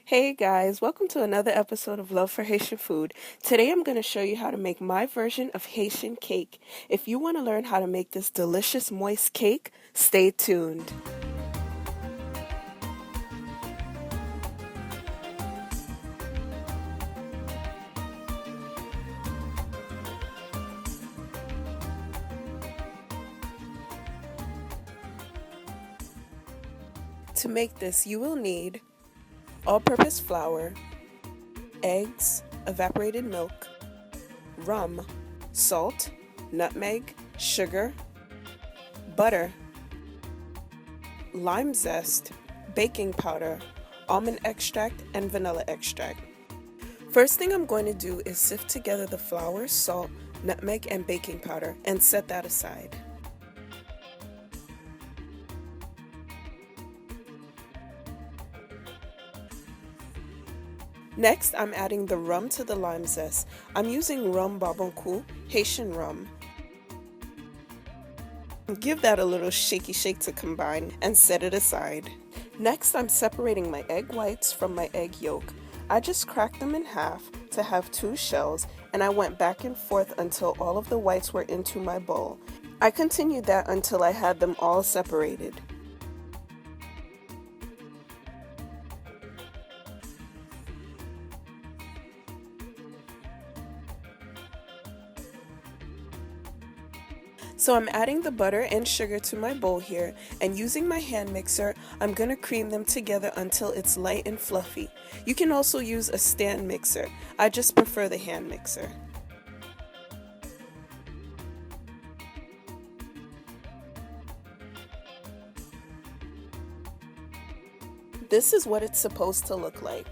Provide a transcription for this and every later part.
Hey guys, welcome to another episode of Love for Haitian Food. Today I'm going to show you how to make my version of Haitian cake. If you want to learn how to make this delicious moist cake, stay tuned. To make this, you will need all-purpose flour, eggs, evaporated milk, rum, salt, nutmeg, sugar, butter, lime zest, baking powder, almond extract, and vanilla extract. First thing I'm going to do is sift together the flour, salt, nutmeg, and baking powder and set that aside. Next, I'm adding the rum to the lime zest. I'm using rum Barbecue, Haitian rum. Give that a little shaky shake to combine and set it aside. Next, I'm separating my egg whites from my egg yolk. I just cracked them in half to have two shells, and I went back and forth until all of the whites were into my bowl. I continued that until I had them all separated. So I'm adding the butter and sugar to my bowl here, and using my hand mixer, I'm going to cream them together until it's light and fluffy. You can also use a stand mixer. I just prefer the hand mixer. This is what it's supposed to look like.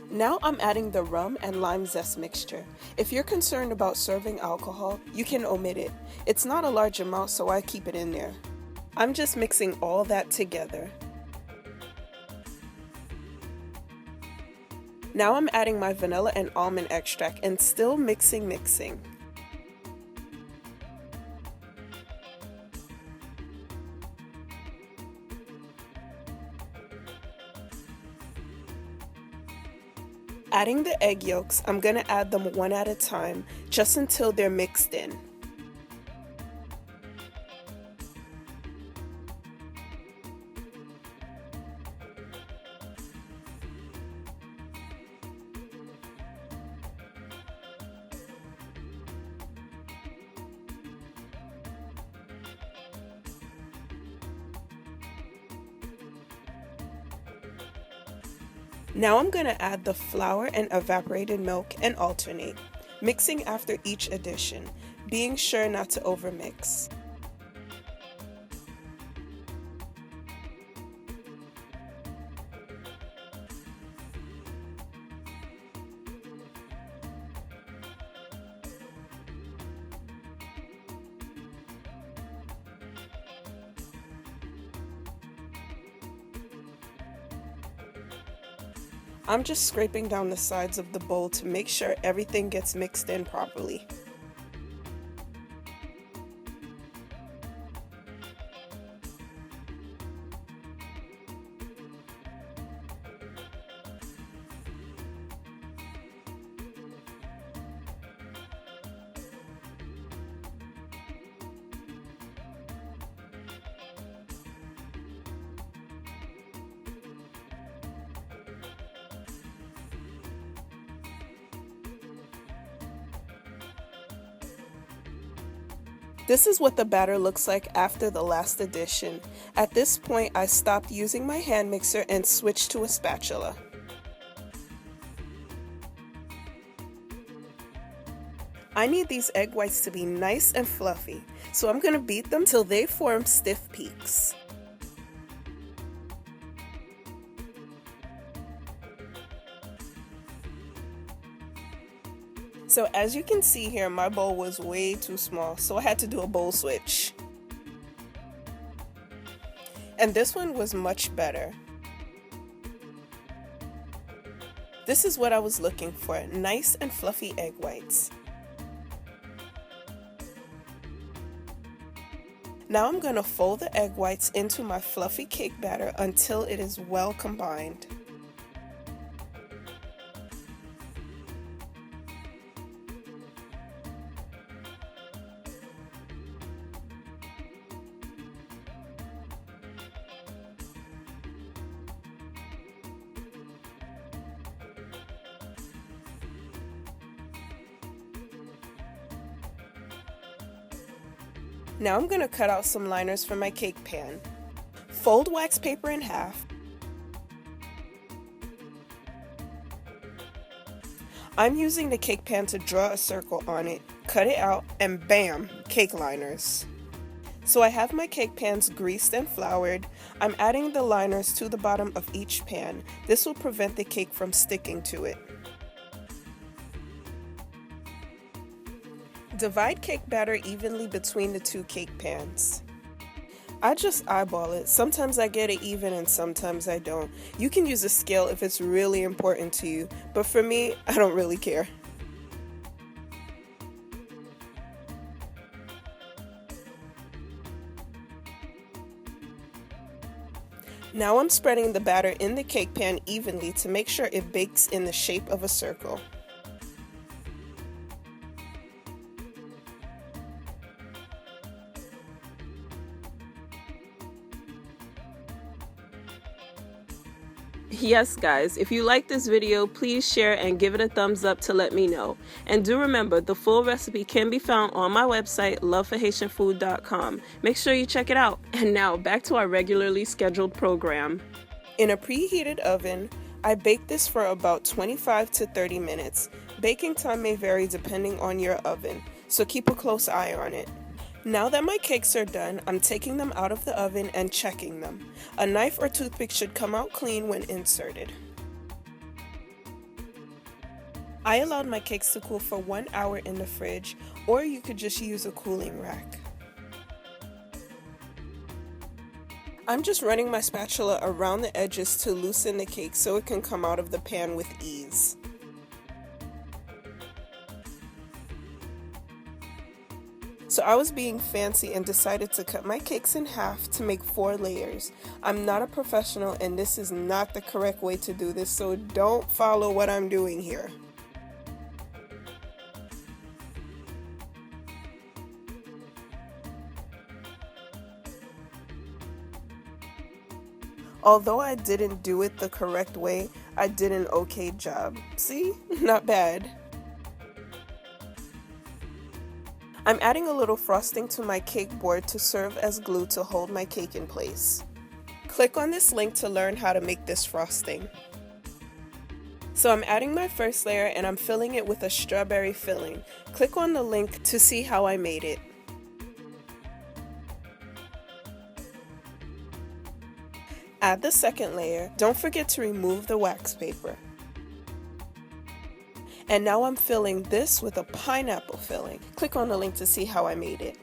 Now I'm adding the rum and lime zest mixture. If you're concerned about serving alcohol, you can omit it. It's not a large amount, so I keep it in there. I'm just mixing all that together. Now I'm adding my vanilla and almond extract and still mixing. Adding the egg yolks, I'm going to add them one at a time, just until they're mixed in. Now I'm going to add the flour and evaporated milk and alternate, mixing after each addition, being sure not to overmix. I'm just scraping down the sides of the bowl to make sure everything gets mixed in properly. This is what the batter looks like after the last addition. At this point, I stopped using my hand mixer and switched to a spatula. I need these egg whites to be nice and fluffy, so I'm going to beat them till they form stiff peaks. So as you can see here, my bowl was way too small, so I had to do a bowl switch. And this one was much better. This is what I was looking for, nice and fluffy egg whites. Now I'm going to fold the egg whites into my fluffy cake batter until it is well combined. Now I'm going to cut out some liners for my cake pan. Fold wax paper in half. I'm using the cake pan to draw a circle on it, cut it out, and bam, cake liners. So I have my cake pans greased and floured. I'm adding the liners to the bottom of each pan. This will prevent the cake from sticking to it. Divide cake batter evenly between the two cake pans. I just eyeball it. Sometimes I get it even and sometimes I don't. You can use a scale if it's really important to you, but for me, I don't really care. Now I'm spreading the batter in the cake pan evenly to make sure it bakes in the shape of a circle. Yes guys, if you like this video, please share and give it a thumbs up to let me know. And do remember, the full recipe can be found on my website, loveforhaitianfood.com. Make sure you check it out. And now back to our regularly scheduled program. In a preheated oven, I bake this for about 25 to 30 minutes. Baking time may vary depending on your oven, so keep a close eye on it. Now that my cakes are done, I'm taking them out of the oven and checking them. A knife or toothpick should come out clean when inserted. I allowed my cakes to cool for 1 hour in the fridge, or you could just use a cooling rack. I'm just running my spatula around the edges to loosen the cake so it can come out of the pan with ease. So I was being fancy and decided to cut my cakes in half to make 4 layers. I'm not a professional and this is not the correct way to do this, so don't follow what I'm doing here. Although I didn't do it the correct way, I did an okay job. See? Not bad. I'm adding a little frosting to my cake board to serve as glue to hold my cake in place. Click on this link to learn how to make this frosting. So I'm adding my first layer and I'm filling it with a strawberry filling. Click on the link to see how I made it. Add the second layer. Don't forget to remove the wax paper. And now I'm filling this with a pineapple filling. Click on the link to see how I made it.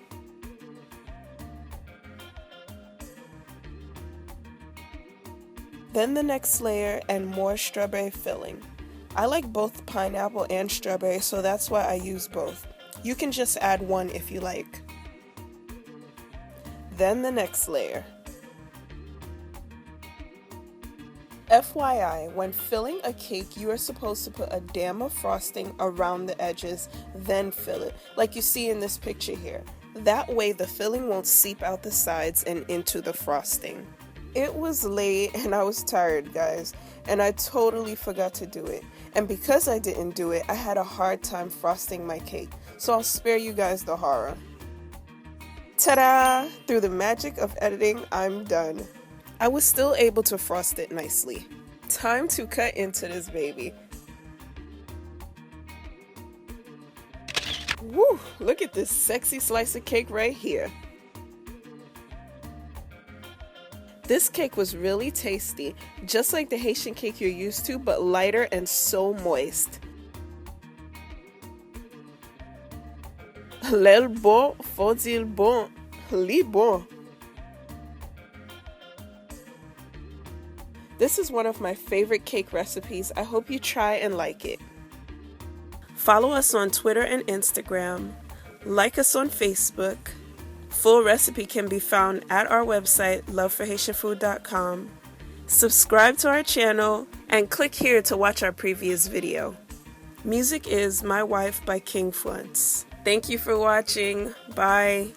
Then the next layer and more strawberry filling. I like both pineapple and strawberry, so that's why I use both. You can just add one if you like. Then the next layer. FYI, when filling a cake, you are supposed to put a dam of frosting around the edges, then fill it, like you see in this picture here. That way the filling won't seep out the sides and into the frosting. It was late and I was tired, guys, and I totally forgot to do it. And because I didn't do it, I had a hard time frosting my cake, so I'll spare you guys the horror. Ta-da! Through the magic of editing, I'm done. I was still able to frost it nicely. Time to cut into this baby. Woo! Look at this sexy slice of cake right here. This cake was really tasty, just like the Haitian cake you're used to, but lighter and so moist. L'el bon, faut dire bon, li bon. This is one of my favorite cake recipes. I hope you try and like it. Follow us on Twitter and Instagram. Like us on Facebook. Full recipe can be found at our website, loveforhaitianfood.com. Subscribe to our channel and click here to watch our previous video. Music is My Wife by King Fluence. Thank you for watching. Bye.